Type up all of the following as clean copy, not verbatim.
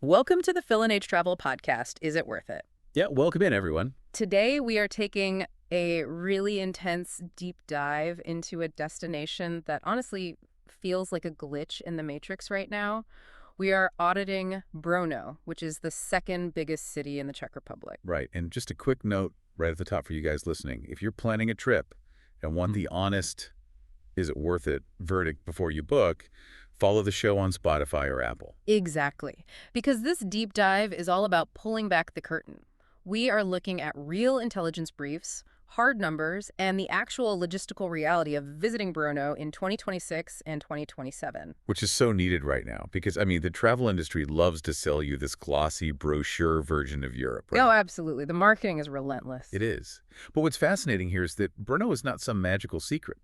Welcome to the Phil and H Travel Podcast. Is it worth it? Yeah, welcome in, everyone. Today, we are taking a really intense deep dive into a destination that honestly feels like a glitch in the Matrix right now. We are auditing Brno, which is the second biggest city in the Czech Republic. Right, and just a quick note right at the top for you guys listening. If you're planning a trip and want the honest, is it worth it verdict before you book, follow the show on Spotify or Apple. Exactly. Because this deep dive is all about pulling back the curtain. We are looking at real intelligence briefs, hard numbers, and the actual logistical reality of visiting Brno in 2026 and 2027. Which is so needed right now because, the travel industry loves to sell you this glossy brochure version of Europe, right? Oh, absolutely. The marketing is relentless. It is. But what's fascinating here is that Brno is not some magical secret.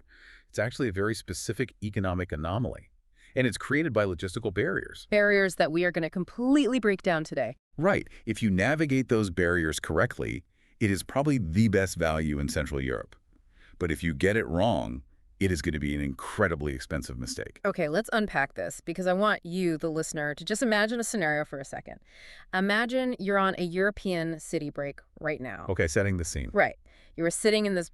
It's actually a very specific economic anomaly. And it's created by logistical barriers. Barriers that we are going to completely break down today. Right. If you navigate those barriers correctly, it is probably the best value in Central Europe. But if you get it wrong, it is going to be an incredibly expensive mistake. Okay, let's unpack this because I want you, the listener, to just imagine a scenario for a second. Imagine you're on a European city break right now. Okay, setting the scene. Right. You are sitting in this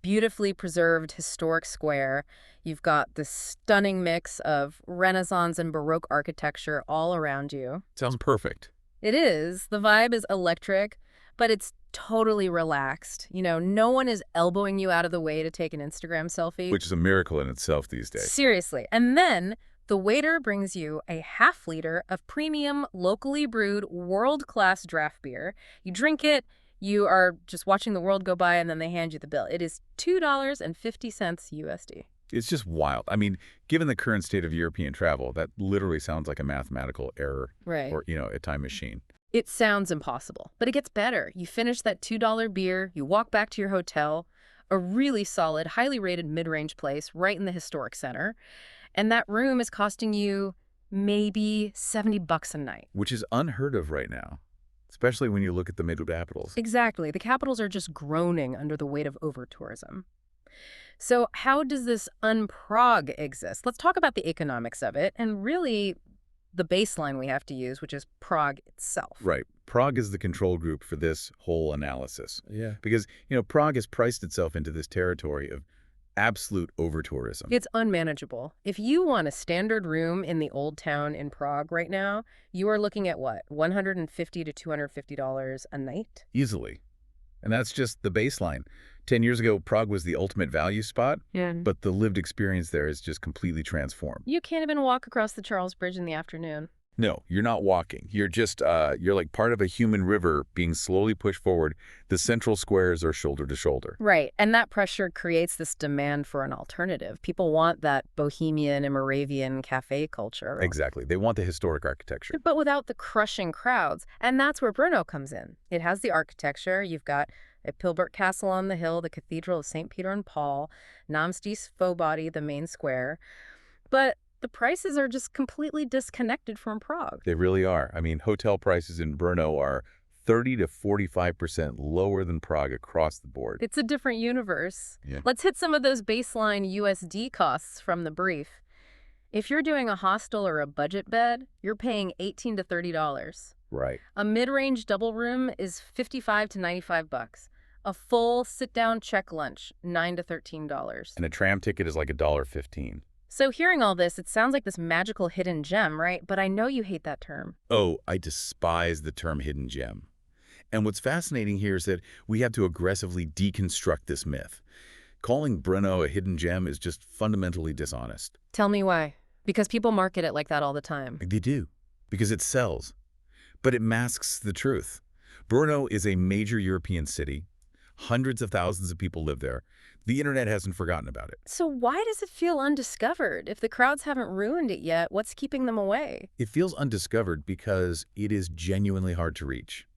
beautifully preserved historic square. You've got this stunning mix of Renaissance and Baroque architecture all around you. Sounds perfect. It is. The vibe is electric, but it's totally relaxed. No one is elbowing you out of the way to take an Instagram selfie. Which is a miracle in itself these days. Seriously. And then the waiter brings you a half-liter of premium, locally brewed, world-class draft beer. You drink it. You are just watching the world go by, and then they hand you the bill. It is $2.50 USD. It's just wild. Given the current state of European travel, that literally sounds like a mathematical error. Right. Or, a time machine. It sounds impossible, but it gets better. You finish that $2 beer, you walk back to your hotel, a really solid, highly rated mid-range place right in the historic center, and that room is costing you maybe $70 a night. Which is unheard of right now. Especially when you look at the middle capitals. Exactly. The capitals are just groaning under the weight of over-tourism. So how does this un-Prague exist? Let's talk about the economics of it and really the baseline we have to use, which is Prague itself. Right. Prague is the control group for this whole analysis. Yeah. Because, Prague has priced itself into this territory of absolute over-tourism. It's unmanageable. If you want a standard room in the old town in Prague right now, you are looking at what, $150 to $250 a night? Easily. And that's just the baseline. 10 years ago, Prague was the ultimate value spot, but the lived experience there is just completely transformed. You can't even walk across the Charles Bridge in the afternoon. No, you're not walking. You're just, you're like part of a human river being slowly pushed forward. The central squares are shoulder to shoulder. Right. And that pressure creates this demand for an alternative. People want that Bohemian and Moravian cafe culture. Exactly. They want the historic architecture. But without the crushing crowds. And that's where Brno comes in. It has the architecture. You've got a Pilbert Castle on the hill, the Cathedral of St. Peter and Paul, Náměstí Svobody, the main square. But the prices are just completely disconnected from Prague. They really are. Hotel prices in Brno are 30 to 45% lower than Prague across the board. It's a different universe. Yeah. Let's hit some of those baseline USD costs from the brief. If you're doing a hostel or a budget bed, you're paying $18 to $30. Right. A mid-range double room is $55 to $95. A full sit-down Czech lunch, $9 to $13. And a tram ticket is like $1.15. So hearing all this, it sounds like this magical hidden gem, right? But I know you hate that term. Oh, I despise the term hidden gem. And what's fascinating here is that we have to aggressively deconstruct this myth. Calling Brno a hidden gem is just fundamentally dishonest. Tell me why. Because people market it like that all the time. They do. Because it sells. But it masks the truth. Brno is a major European city. Hundreds of thousands of people live there. The internet hasn't forgotten about it. So why does it feel undiscovered? If the crowds haven't ruined it yet, what's keeping them away? It feels undiscovered because it is genuinely hard to reach.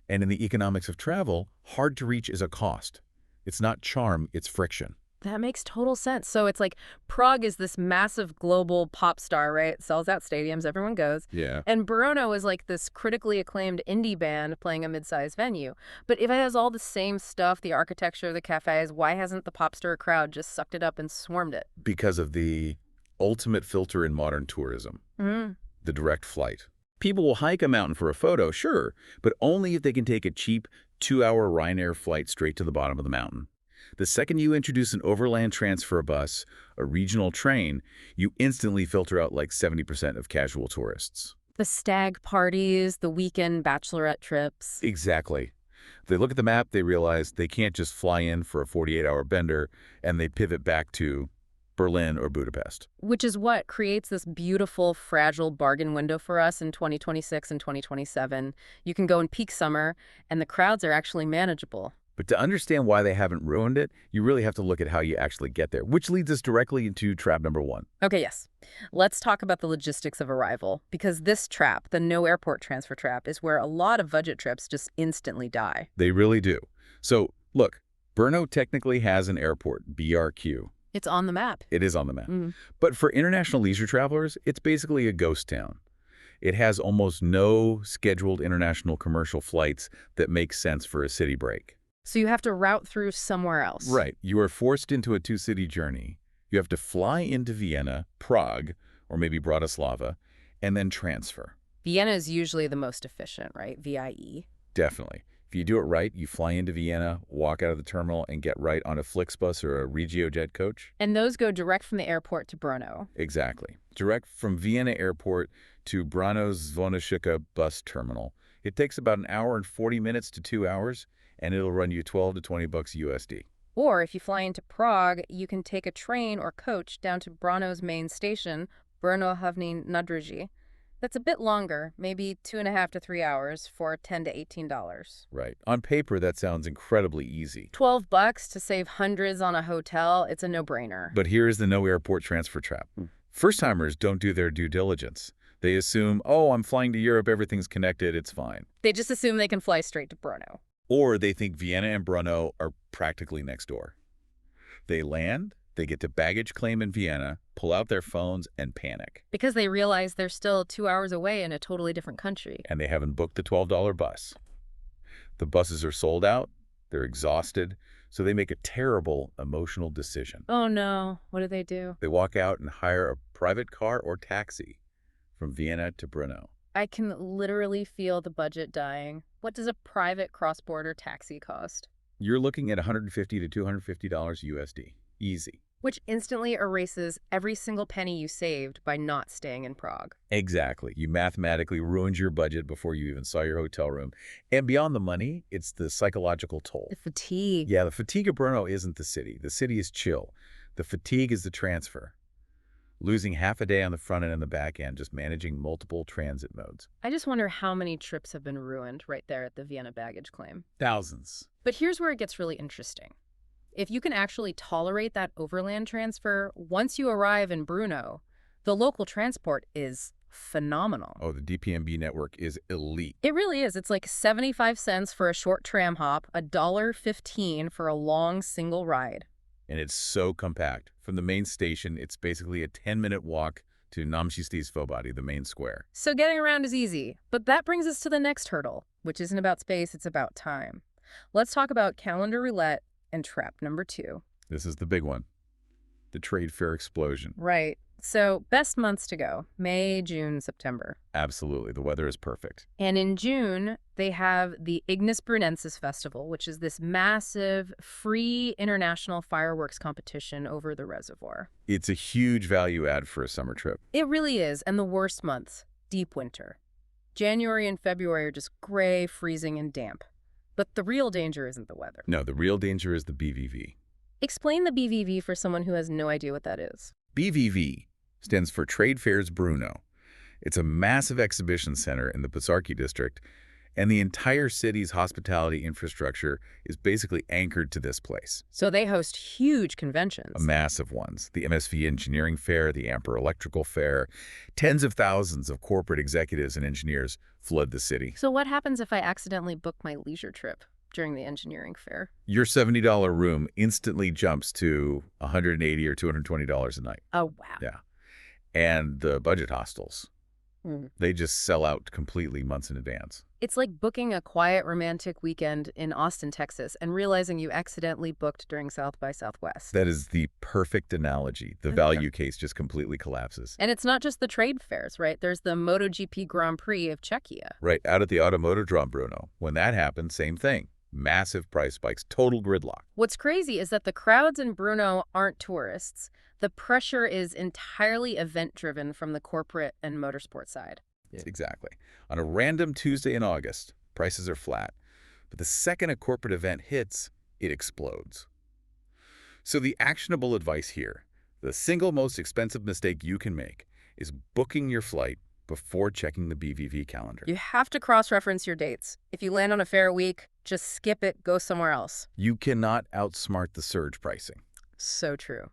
And in the economics of travel, hard to reach is a cost. It's not charm, it's friction. That makes total sense. So it's like Prague is this massive global pop star, right? It sells out stadiums, everyone goes. Yeah. And Brno is like this critically acclaimed indie band playing a mid-sized venue. But if it has all the same stuff, the architecture, the cafes, why hasn't the pop star crowd just sucked it up and swarmed it? Because of the ultimate filter in modern tourism, the direct flight. People will hike a mountain for a photo, sure, but only if they can take a cheap 2-hour Ryanair flight straight to the bottom of the mountain. The second you introduce an overland transfer bus, a regional train, you instantly filter out like 70% of casual tourists. The stag parties, the weekend bachelorette trips. Exactly. They look at the map, they realize they can't just fly in for a 48-hour bender, and they pivot back to Berlin or Budapest. Which is what creates this beautiful, fragile bargain window for us in 2026 and 2027. You can go in peak summer, and the crowds are actually manageable. But to understand why they haven't ruined it, you really have to look at how you actually get there, which leads us directly into trap number 1. Okay, yes. Let's talk about the logistics of arrival, because this trap, the no airport transfer trap, is where a lot of budget trips just instantly die. They really do. So, look, Brno technically has an airport, BRQ. It's on the map. It is on the map. But for international leisure travelers, it's basically a ghost town. It has almost no scheduled international commercial flights that make sense for a city break. So you have to route through somewhere else. Right. You are forced into a 2-city journey. You have to fly into Vienna, Prague, or maybe Bratislava, and then transfer. Vienna is usually the most efficient, right? VIE. Definitely. If you do it right, you fly into Vienna, walk out of the terminal, and get right on a Flixbus or a RegioJet coach. And those go direct from the airport to Brno. Exactly. Direct from Vienna airport to Brno's Zvonička bus terminal. It takes about an hour and 40 minutes to 2 hours, and it'll run you $12 to $20 USD. Or if you fly into Prague, you can take a train or coach down to Brno's main station, Brno Hlavní nádraží. That's a bit longer, maybe 2.5 to 3 hours for $10 to $18. Right. On paper, that sounds incredibly easy. $12 to save hundreds on a hotel, it's a no-brainer. But here is the no airport transfer trap. First-timers don't do their due diligence. They assume, oh, I'm flying to Europe, everything's connected, it's fine. They just assume they can fly straight to Brno. Or they think Vienna and Brno are practically next door. They land, they get to baggage claim in Vienna, pull out their phones, and panic. Because they realize they're still 2 hours away in a totally different country. And they haven't booked the $12 bus. The buses are sold out, they're exhausted, so they make a terrible emotional decision. Oh no, what do they do? They walk out and hire a private car or taxi from Vienna to Brno. I can literally feel the budget dying. What does a private cross-border taxi cost? You're looking at $150 to $250 USD. Easy. Which instantly erases every single penny you saved by not staying in Prague. Exactly. You mathematically ruined your budget before you even saw your hotel room. And beyond the money, it's the psychological toll. The fatigue. Yeah, the fatigue of Brno isn't the city. The city is chill. The fatigue is the transfer. Losing half a day on the front end and the back end, just managing multiple transit modes. I just wonder how many trips have been ruined right there at the Vienna baggage claim. Thousands. But here's where it gets really interesting. If you can actually tolerate that overland transfer, once you arrive in Brno, the local transport is phenomenal. Oh, the DPMB network is elite. It really is. It's like 75 cents for a short tram hop, $1.15 for a long single ride. And it's so compact. From the main station, it's basically a 10-minute walk to Náměstí Svobody, the main square. So getting around is easy. But that brings us to the next hurdle, which isn't about space, it's about time. Let's talk about calendar roulette and trap number 2. This is the big one. The trade fair explosion. Right. So best months to go, May, June, September. Absolutely. The weather is perfect. And in June, they have the Ignis Brunensis Festival, which is this massive, free international fireworks competition over the reservoir. It's a huge value add for a summer trip. It really is. And the worst months, deep winter. January and February are just gray, freezing, and damp. But the real danger isn't the weather. No, the real danger is the BVV. Explain the BVV for someone who has no idea what that is. BVV stands for Trade Fairs Brno. It's a massive exhibition center in the Pasarki district, and the entire city's hospitality infrastructure is basically anchored to this place. So they host huge conventions. Massive ones. The MSV Engineering Fair, the Amper Electrical Fair. Tens of thousands of corporate executives and engineers flood the city. So what happens if I accidentally book my leisure trip during the engineering fair? Your $70 room instantly jumps to $180 or $220 a night. Oh, wow. Yeah. And the budget hostels, Hmm. They just sell out completely months in advance. It's like booking a quiet romantic weekend in Austin, Texas, and realizing you accidentally booked during South by Southwest. That is the perfect analogy. The value case just completely collapses. And it's not just the trade fairs, right? There's the MotoGP Grand Prix of Czechia. Right, out at the Automotodrome, Brno. When that happens, same thing. Massive price spikes, total gridlock. What's crazy is that the crowds in Brno aren't tourists. The pressure is entirely event-driven from the corporate and motorsport side. Exactly. On a random Tuesday in August, prices are flat. But the second a corporate event hits, it explodes. So the actionable advice here, the single most expensive mistake you can make, is booking your flight before checking the BVV calendar. You have to cross-reference your dates. If you land on a fair week, just skip it, go somewhere else. You cannot outsmart the surge pricing. So true.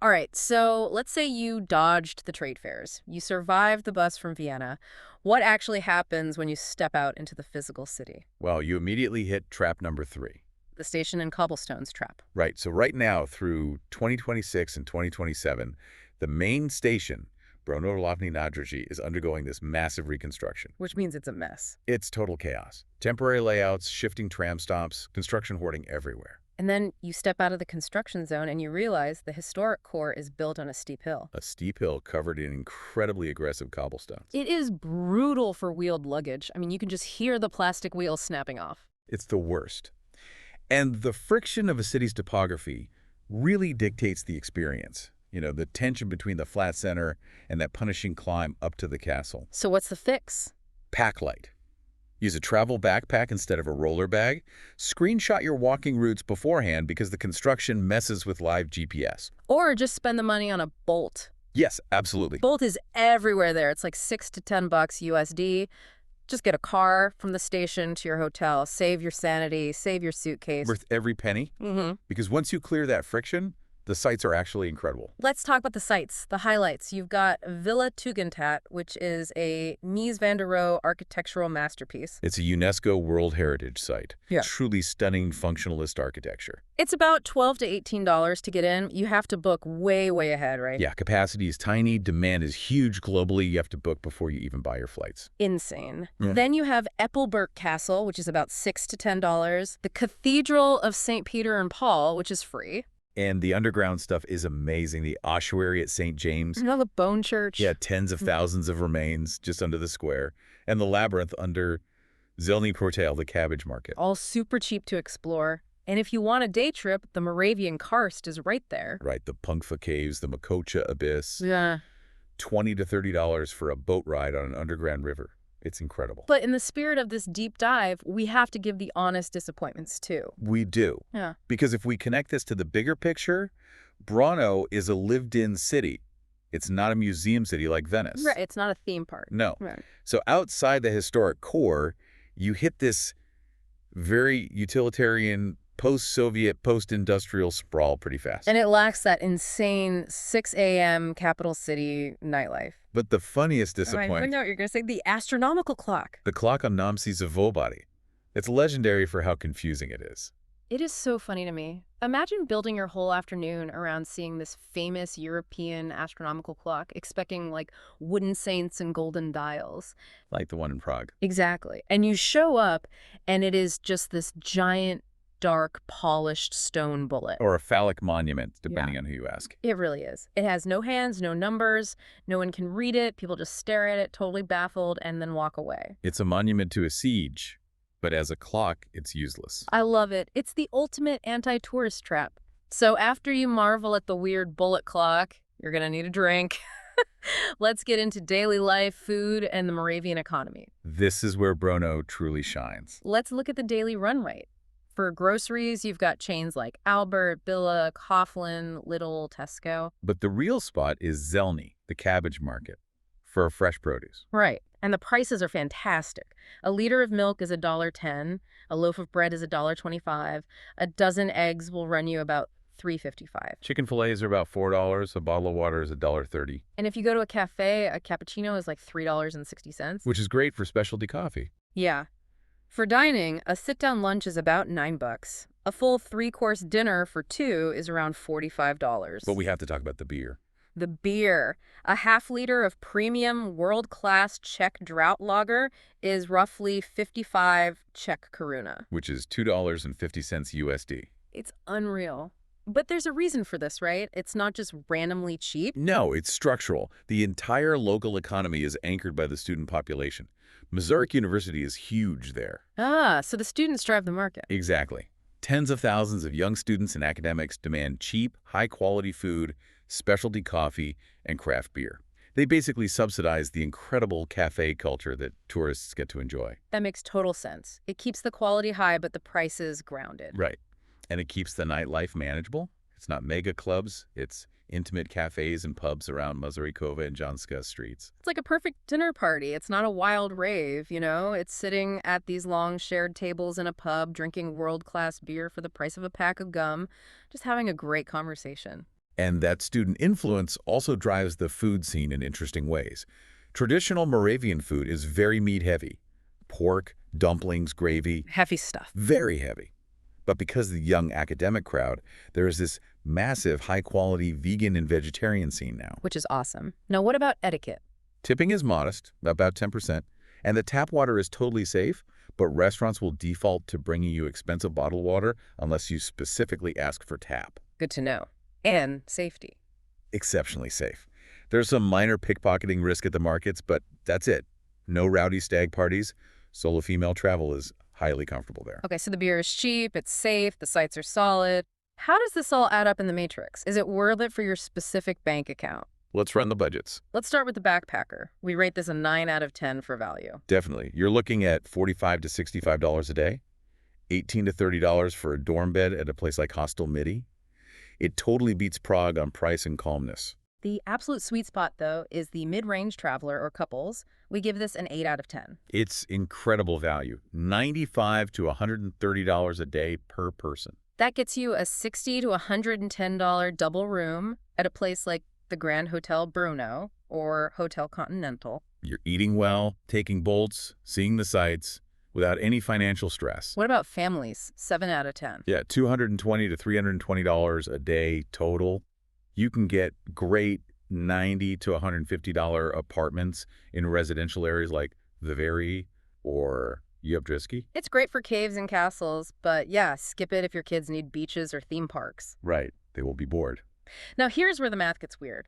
All right, so let's say you dodged the trade fairs. You survived the bus from Vienna. What actually happens when you step out into the physical city? Well, you immediately hit trap number 3. The station in cobblestones trap. Right, so right now through 2026 and 2027, the main station, Brno Hlavní nádraží, is undergoing this massive reconstruction. Which means it's a mess. It's total chaos. Temporary layouts, shifting tram stops, construction hoarding everywhere. And then you step out of the construction zone and you realize the historic core is built on a steep hill. A steep hill covered in incredibly aggressive cobblestones. It is brutal for wheeled luggage. I mean, you can just hear the plastic wheels snapping off. It's the worst. And the friction of a city's topography really dictates the experience. You know, the tension between the flat center and that punishing climb up to the castle. So what's the fix? Pack light. Use a travel backpack instead of a roller bag. Screenshot your walking routes beforehand because the construction messes with live GPS. Or just spend the money on a Bolt. Yes, absolutely. Bolt is everywhere there. It's like $6 to $10 USD. Just get a car from the station to your hotel. Save your sanity. Save your suitcase. Worth every penny. Because once you clear that friction, the sites are actually incredible. Let's talk about the sites, the highlights. You've got Villa Tugendhat, which is a Mies van der Rohe architectural masterpiece. It's a UNESCO World Heritage Site. Yeah. Truly stunning functionalist architecture. It's about $12 to $18 to get in. You have to book way, way ahead, right? Yeah, capacity is tiny, demand is huge globally. You have to book before you even buy your flights. Insane. Yeah. Then you have Eppelberg Castle, which is about $6 to $10. The Cathedral of St. Peter and Paul, which is free. And the underground stuff is amazing. The ossuary at St. James. You know, the Bone Church. Yeah, tens of thousands of remains just under the square. And the labyrinth under Zelny Portal, the cabbage market. All super cheap to explore. And if you want a day trip, the Moravian Karst is right there. Right, the Punkva Caves, the Makocha Abyss. Yeah. $20 to $30 for a boat ride on an underground river. It's incredible. But in the spirit of this deep dive, we have to give the honest disappointments too. We do. Yeah. Because if we connect this to the bigger picture, Brno is a lived-in city. It's not a museum city like Venice. Right, it's not a theme park. No. Right. So outside the historic core, you hit this very utilitarian, post-Soviet, post-industrial sprawl pretty fast. And it lacks that insane 6 a.m. capital city nightlife. But the funniest I disappointment, know, you're going to say the astronomical clock. the clock on Namsi Zavobody. It's legendary for how confusing it is. It is so funny to me. Imagine building your whole afternoon around seeing this famous European astronomical clock, expecting like wooden saints and golden dials. Like the one in Prague. Exactly. And you show up and it is just this giant, dark, polished stone bullet. Or a phallic monument, depending on who you ask. It really is. It has no hands, no numbers. No one can read it. People just stare at it, totally baffled, and then walk away. It's a monument to a siege, but as a clock, it's useless. I love it. It's the ultimate anti-tourist trap. So after you marvel at the weird bullet clock, you're going to need a drink. Let's get into daily life, food, and the Moravian economy. This is where Brno truly shines. Let's look at the daily run rate. For groceries, you've got chains like Albert, Billa, Coughlin, Lidl, Tesco. But the real spot is Zelny, the cabbage market, for fresh produce. Right. And the prices are fantastic. A liter of milk is $1.10. A loaf of bread is $1.25. A dozen eggs will run you about $3.55. Chicken fillets are about $4. A bottle of water is $1.30. And if you go to a cafe, a cappuccino is like $3.60. Which is great for specialty coffee. Yeah. For dining, a sit-down lunch is about $9. A full 3-course dinner for 2 is around $45. But we have to talk about the beer. The beer. A half-liter of premium world-class Czech drought lager is roughly 55 Czech koruna. Which is $2.50 USD. It's unreal. But there's a reason for this, right? It's not just randomly cheap. No, it's structural. The entire local economy is anchored by the student population. Zurich University is huge there. Ah, so the students drive the market. Exactly. Tens of thousands of young students and academics demand cheap, high-quality food, specialty coffee, and craft beer. They basically subsidize the incredible cafe culture that tourists get to enjoy. That makes total sense. It keeps the quality high, but the prices grounded. Right. And it keeps the nightlife manageable. It's not mega clubs. It's intimate cafes and pubs around Mazurikova and Janska streets. It's like a perfect dinner party. It's not a wild rave, you know? It's sitting at these long shared tables in a pub, drinking world-class beer for the price of a pack of gum, just having a great conversation. And that student influence also drives the food scene in interesting ways. Traditional Moravian food is very meat-heavy. Pork, dumplings, gravy. Heavy stuff. Very heavy. But because of the young academic crowd, there is this massive high-quality vegan and vegetarian scene now. Which is awesome. Now, what about etiquette? Tipping is modest, about 10%, and the tap water is totally safe, but restaurants will default to bringing you expensive bottled water unless you specifically ask for tap. Good to know. And safety. Exceptionally safe. There's some minor pickpocketing risk at the markets, but that's it. No rowdy stag parties. Solo female travel is highly comfortable there. Okay, so the beer is cheap, it's safe, the sites are solid. How does this all add up in the matrix? Is it worth it for your specific bank account? Let's run the budgets. Let's start with the backpacker. We rate this a 9 out of 10 for value. Definitely. You're looking at $45 to $65 a day, $18 to $30 for a dorm bed at a place like Hostel Midi. It totally beats Prague on price and calmness. The absolute sweet spot, though, is the mid-range traveler or couples. We give this an 8 out of 10. It's incredible value, $95 to $130 a day per person. That gets you a $60 to $110 double room at a place like the Grand Hotel Brno or Hotel Continental. You're eating well, taking bolts, seeing the sights, without any financial stress. What about families? 7 out of 10. Yeah, $220 to $320 a day total. You can get great $90 to $150 apartments in residential areas like Viveri or Yubdrisky. It's great for caves and castles, but yeah, skip it if your kids need beaches or theme parks. Right. They will be bored. Now here's where the math gets weird.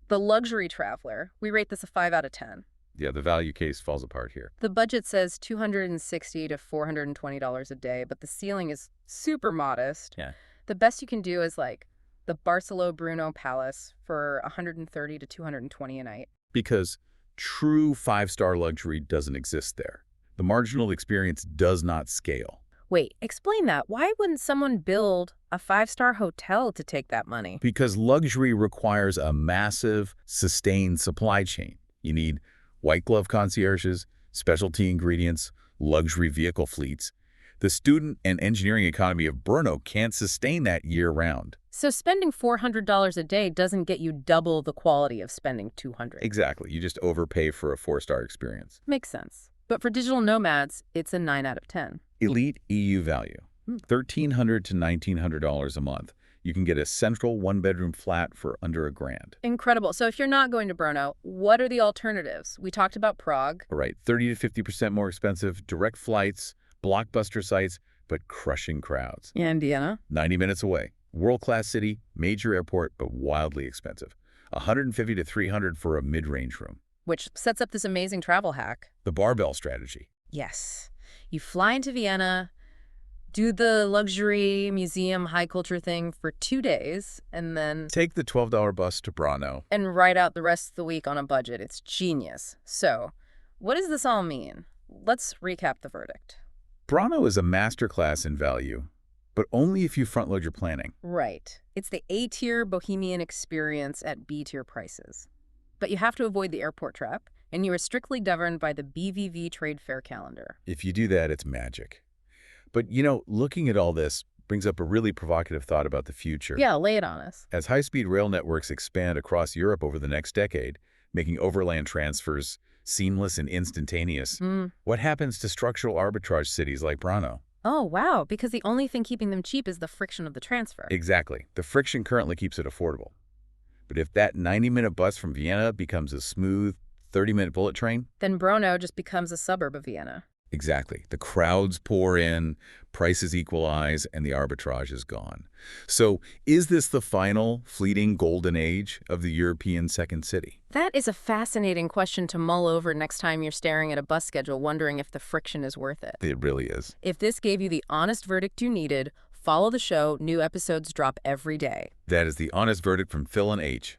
The luxury traveler, we rate this a 5 out of 10. Yeah, the value case falls apart here. The budget says $260 to $420 a day, but the ceiling is super modest. Yeah. The best you can do is like the Barcelona Brno Palace for $130 to $220 a night. Because true five-star luxury doesn't exist there. The marginal experience does not scale. Wait, explain that. Why wouldn't someone build a 5-star hotel to take that money? Because luxury requires a massive, sustained supply chain. You need white glove concierges, specialty ingredients, luxury vehicle fleets. The student and engineering economy of Brno can't sustain that year-round. So spending $400 a day doesn't get you double the quality of spending $200. Exactly. You just overpay for a 4-star experience. Makes sense. But for digital nomads, it's a 9 out of 10. Elite EU value, $1,300 to $1,900 a month. You can get a central one-bedroom flat for under $1,000. Incredible. So if you're not going to Brno, what are the alternatives? We talked about Prague. Right, 30 to 50% more expensive, direct flights, blockbuster sites, but crushing crowds. And Vienna. 90 minutes away. World-class city, major airport, but wildly expensive. $150 to $300 for a mid-range room. Which sets up this amazing travel hack. The barbell strategy. Yes. You fly into Vienna, do the luxury museum high culture thing for 2 days, and then Take the $12 bus to Brno. and ride out the rest of the week on a budget. It's genius. So, what does this all mean? Let's recap the verdict. Brno is a masterclass in value, but only if you front-load your planning. Right. It's the A-tier bohemian experience at B-tier prices. But you have to avoid the airport trap, and you are strictly governed by the BVV trade fair calendar. If you do that, it's magic. But, you know, looking at all this brings up a really provocative thought about the future. Yeah, lay it on us. As high-speed rail networks expand across Europe over the next decade, making overland transfers seamless and instantaneous, what happens to structural arbitrage cities like Brno? Oh, wow, because the only thing keeping them cheap is the friction of the transfer. Exactly. The friction currently keeps it affordable. But if that 90-minute bus from Vienna becomes a smooth 30-minute bullet train, Then Brno just becomes a suburb of Vienna. exactly. The crowds pour in, prices equalize, and the arbitrage is gone. So is this the final fleeting golden age of the European second city? That is a fascinating question to mull over next time you're staring at a bus schedule wondering if the friction is worth it. It really is. If this gave you the honest verdict you needed, follow the show. New episodes drop every day. That is the honest verdict from Phil and H.